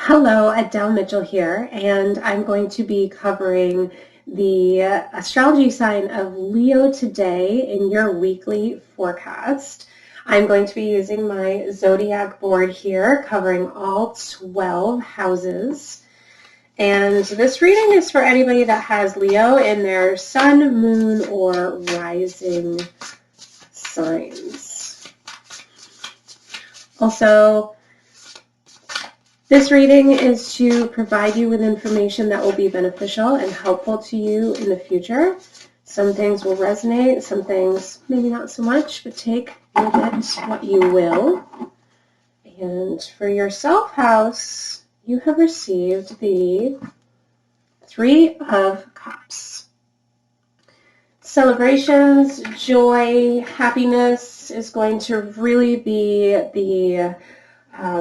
Hello, Adele Mitchell here, and I'm going to be covering the astrology sign of Leo today in your weekly forecast. I'm going to be using my zodiac board here, covering all 12 houses. And this reading is for anybody that has Leo in their sun, moon, or rising signs. Also, this reading is to provide you with information that will be beneficial and helpful to you in the future. Some things will resonate, some things maybe not so much, but take with it what you will. And for your self-house, you have received the Three of Cups. Celebrations, joy, happiness is going to really be the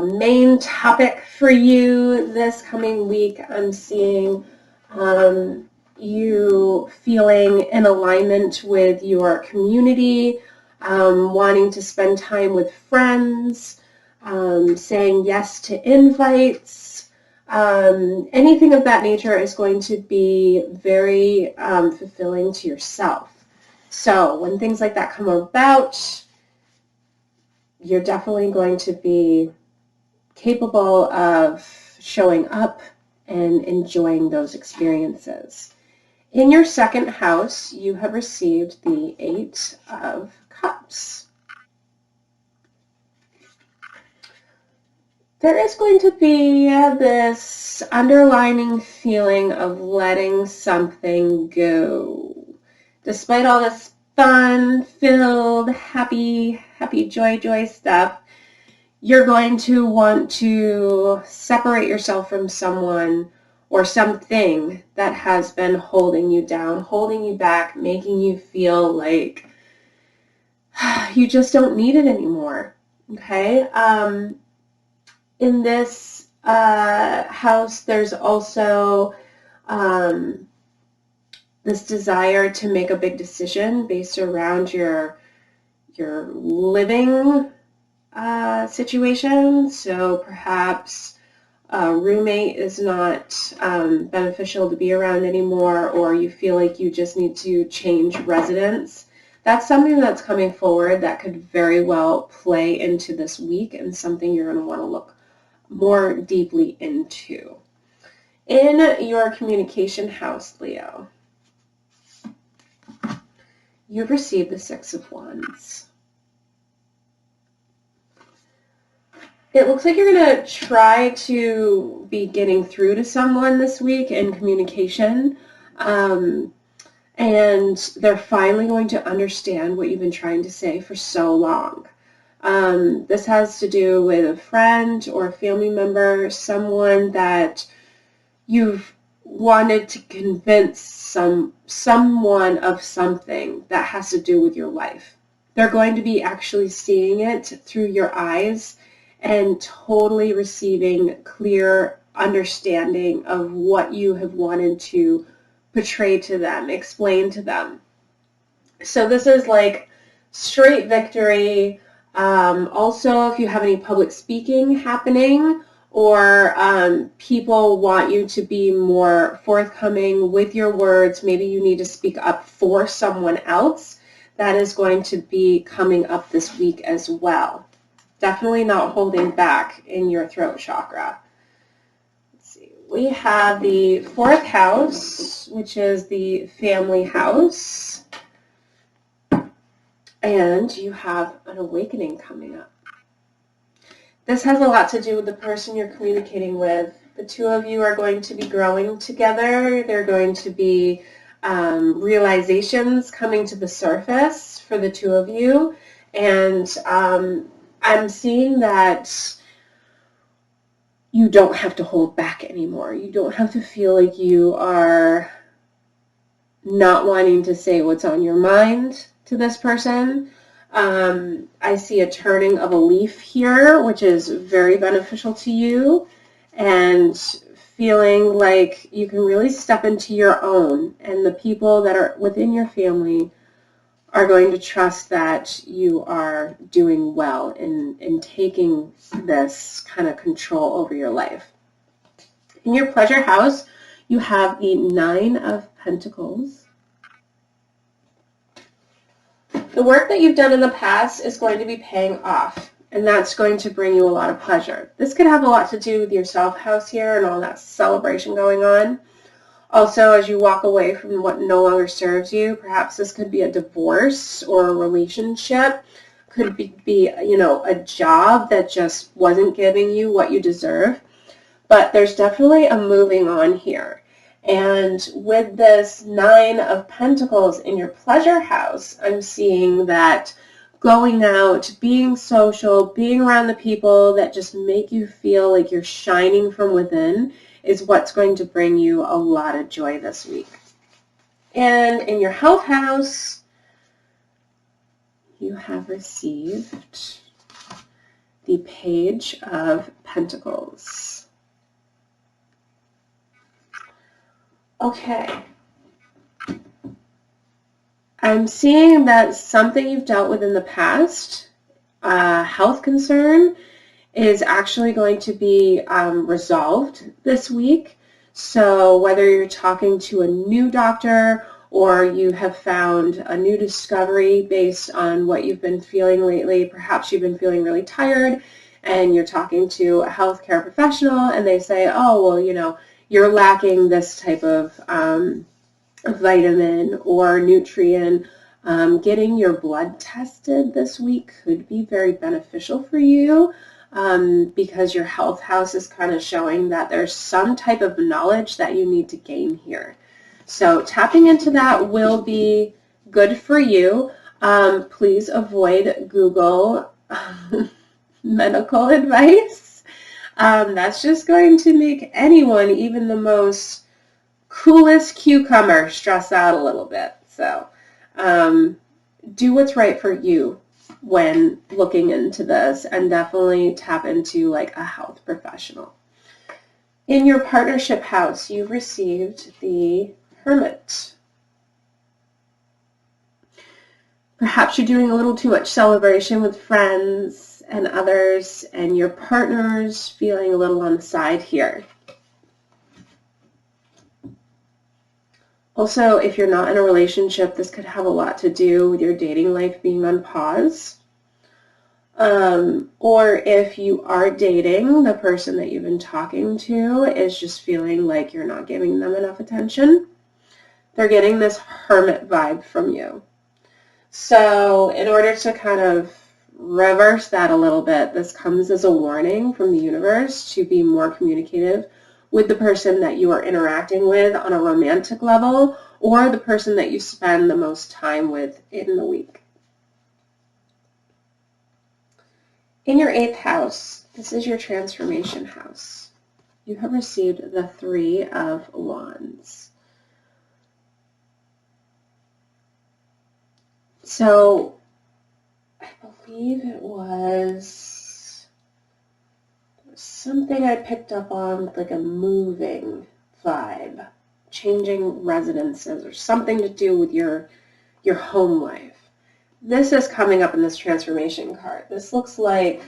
main topic for you this coming week. I'm seeing you feeling in alignment with your community, wanting to spend time with friends, saying yes to invites. Anything of that nature is going to be very fulfilling to yourself. So when things like that come about, you're definitely going to be capable of showing up and enjoying those experiences. In your second house, you have received the Eight of Cups. There is going to be this underlining feeling of letting something go. Despite all this fun-filled, happy, joy stuff, you're going to want to separate yourself from someone or something that has been holding you down, holding you back, making you feel like you just don't need it anymore. Okay? In this house, there's also this desire to make a big decision based around your living situation. So perhaps a roommate is not beneficial to be around anymore, or you feel like you just need to change residence. That's something that's coming forward that could very well play into this week and something you're going to want to look more deeply into. In your communication house, Leo, you've received the Six of Wands. It looks like you're going to try to be getting through to someone this week in communication, and they're finally going to understand what you've been trying to say for so long. This has to do with a friend or a family member, someone that you've wanted to convince someone of something that has to do with your life. They're going to be actually seeing it through your eyes and totally receiving clear understanding of what you have wanted to portray to them, explain to them. So this is like straight victory. Also, if you have any public speaking happening, or people want you to be more forthcoming with your words, maybe you need to speak up for someone else, that is going to be coming up this week as well. Definitely not holding back in your throat chakra. Let's see. We have the fourth house, which is the family house. And you have an awakening coming up. This has a lot to do with the person you're communicating with. The two of you are going to be growing together. There are going to be realizations coming to the surface for the two of you. And I'm seeing that you don't have to hold back anymore. You don't have to feel like you are not wanting to say what's on your mind to this person. I see a turning of a leaf here, which is very beneficial to you, and feeling like you can really step into your own, and the people that are within your family are going to trust that you are doing well in taking this kind of control over your life. In your pleasure house, you have the Nine of Pentacles. The work that you've done in the past is going to be paying off, and that's going to bring you a lot of pleasure. This could have a lot to do with your self-house here and all that celebration going on. Also, as you walk away from what no longer serves you, perhaps this could be a divorce or a relationship. Could be a job that just wasn't giving you what you deserve. But there's definitely a moving on here. And with this Nine of Pentacles in your pleasure house, I'm seeing that going out, being social, being around the people that just make you feel like you're shining from within is what's going to bring you a lot of joy this week. And in your health house, you have received the Page of Pentacles. Okay. I'm seeing that something you've dealt with in the past, a health concern, is actually going to be resolved this week. So whether you're talking to a new doctor or you have found a new discovery based on what you've been feeling lately, perhaps you've been feeling really tired and you're talking to a healthcare professional and they say, oh, well, you're lacking this type of vitamin or nutrient. Getting your blood tested this week could be very beneficial for you because your health house is kind of showing that there's some type of knowledge that you need to gain here. So tapping into that will be good for you. Please avoid Google medical advice. That's just going to make anyone, even the most coolest cucumber, stress out a little bit. So do what's right for you when looking into this, and definitely tap into like a health professional. In your partnership house, you've received the Hermit. Perhaps you're doing a little too much celebration with friends and others, and your partner's feeling a little on the side here. Also, if you're not in a relationship, this could have a lot to do with your dating life being on pause. Or if you are dating, the person that you've been talking to is just feeling like you're not giving them enough attention. They're getting this hermit vibe from you. So in order to kind of reverse that a little bit, this comes as a warning from the universe to be more communicative with the person that you are interacting with on a romantic level, or the person that you spend the most time with in the week. In your 8th house, this is your transformation house. You have received the Three of Wands. So I believe it was something I picked up on, like a moving vibe, changing residences, or something to do with your home life. This is coming up in this transformation card. This looks like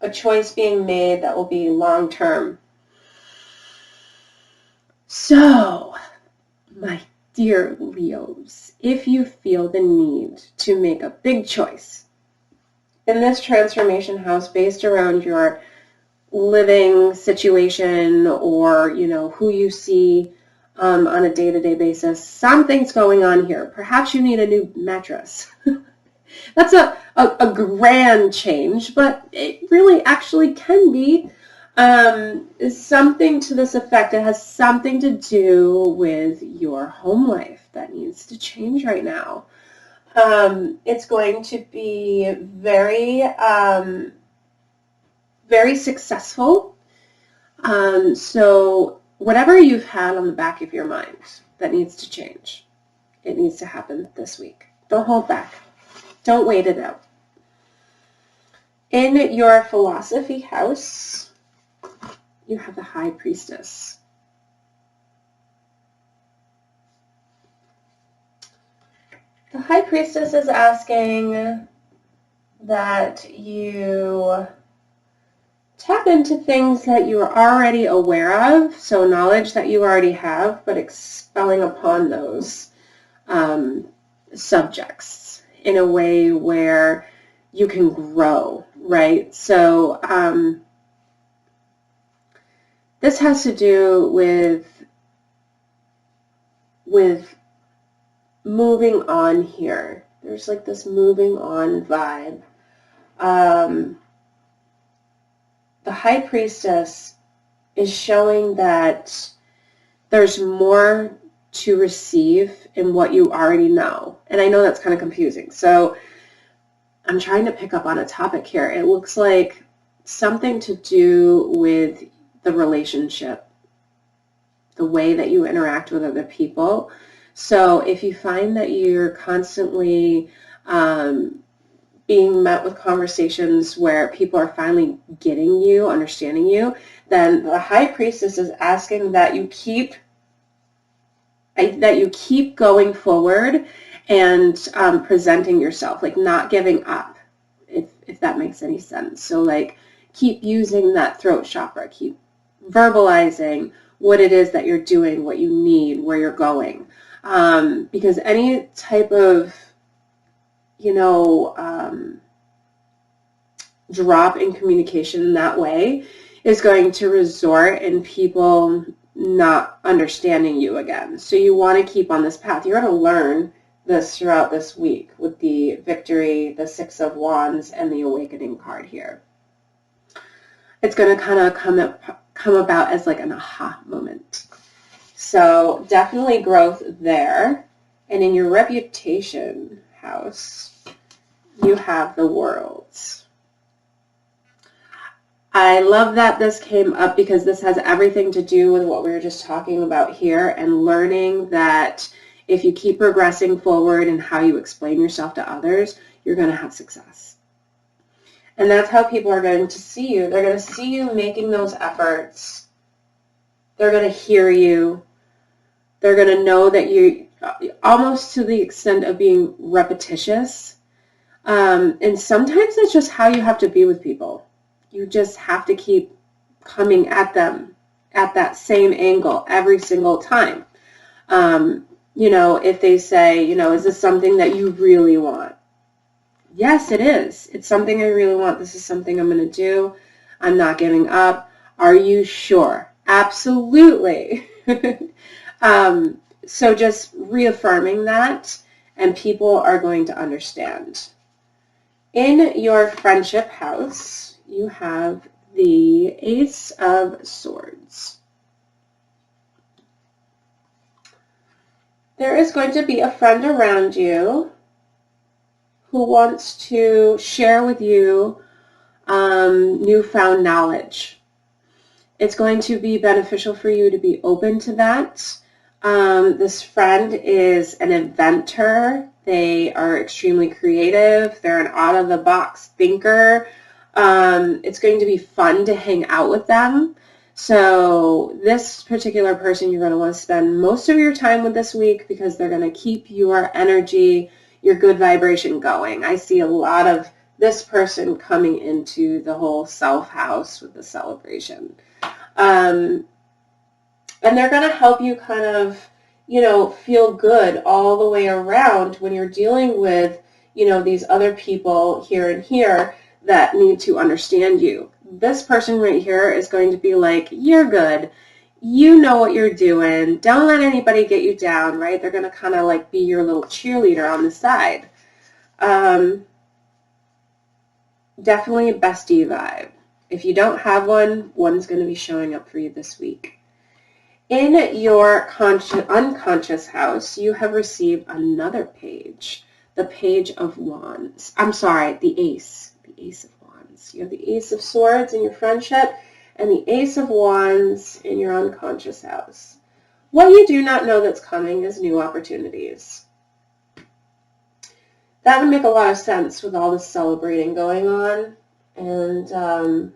a choice being made that will be long-term. So, my dear Leos, if you feel the need to make a big choice in this transformation house based around your living situation or, who you see on a day-to-day basis, something's going on here. Perhaps you need a new mattress. That's a grand change, but it really actually can be something to this effect. It has something to do with your home life that needs to change right now. It's going to be very, very successful. So whatever you've had on the back of your mind that needs to change, it needs to happen this week. Don't hold back. Don't wait it out. In your philosophy house, you have the High Priestess. The High Priestess is asking that you tap into things that you are already aware of, so knowledge that you already have, but expelling upon those subjects in a way where you can grow, right? So this has to do with moving on here. There's like this moving on vibe. The High Priestess is showing that there's more to receive in what you already know. And I know that's kind of confusing. So I'm trying to pick up on a topic here. It looks like something to do with the relationship, the way that you interact with other people. So if you find that you're constantly being met with conversations where people are finally getting you, understanding you, then the High Priestess is asking that you keep going forward and presenting yourself, like not giving up, if that makes any sense. So like keep using that throat chakra, keep verbalizing what it is that you're doing, what you need, where you're going. Because any type of, drop in communication in that way is going to result in people not understanding you again. So you want to keep on this path. You're going to learn this throughout this week with the Victory, the Six of Wands, and the Awakening card here. It's going to kind of come about as like an aha moment. So definitely growth there. And in your reputation house, you have the Worlds. I love that this came up because this has everything to do with what we were just talking about here, and learning that if you keep progressing forward in how you explain yourself to others, you're going to have success. And that's how people are going to see you. They're going to see you making those efforts. They're going to hear you. They're going to know that you, almost to the extent of being repetitious. And sometimes it's just how you have to be with people. You just have to keep coming at them at that same angle every single time. If they say, is this something that you really want? Yes, it is. It's something I really want. This is something I'm going to do. I'm not giving up. Are you sure? Absolutely. So just reaffirming that, and people are going to understand. In your friendship house, you have the Ace of Swords. There is going to be a friend around you who wants to share with you newfound knowledge. It's going to be beneficial for you to be open to that. This friend is an inventor. They are extremely creative. They're an out-of-the-box thinker. It's going to be fun to hang out with them. So this particular person, you're going to want to spend most of your time with this week because they're going to keep your energy, your good vibration going. I see a lot of this person coming into the whole self house with the celebration. And they're going to help you kind of, feel good all the way around when you're dealing with, these other people here and here that need to understand you. This person right here is going to be like, you're good. You know what you're doing. Don't let anybody get you down, right? They're going to kind of like be your little cheerleader on the side. Definitely a bestie vibe. If you don't have one, one's going to be showing up for you this week. In your unconscious house, you have received another page, the Page of Wands. I'm sorry, the Ace of Wands. You have the Ace of Swords in your friendship and the Ace of Wands in your unconscious house. What you do not know that's coming is new opportunities. That would make a lot of sense with all this celebrating going on and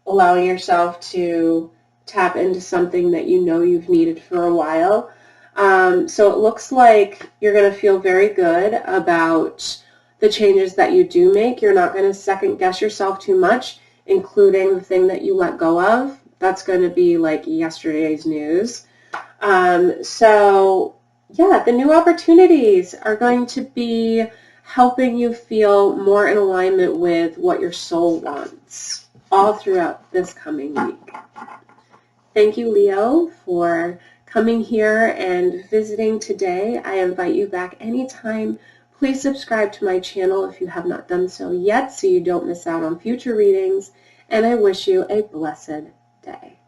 allowing yourself to tap into something that you know you've needed for a while. So it looks like you're going to feel very good about the changes that you do make. You're not going to second guess yourself too much. including the thing that you let go of, that's going to be like yesterday's news. So yeah, the new opportunities are going to be helping you feel more in alignment with what your soul wants all throughout this coming week. Thank you, Leo, for coming here and visiting today. I invite you back anytime. Please subscribe to my channel if you have not done so yet so you don't miss out on future readings, and I wish you a blessed day.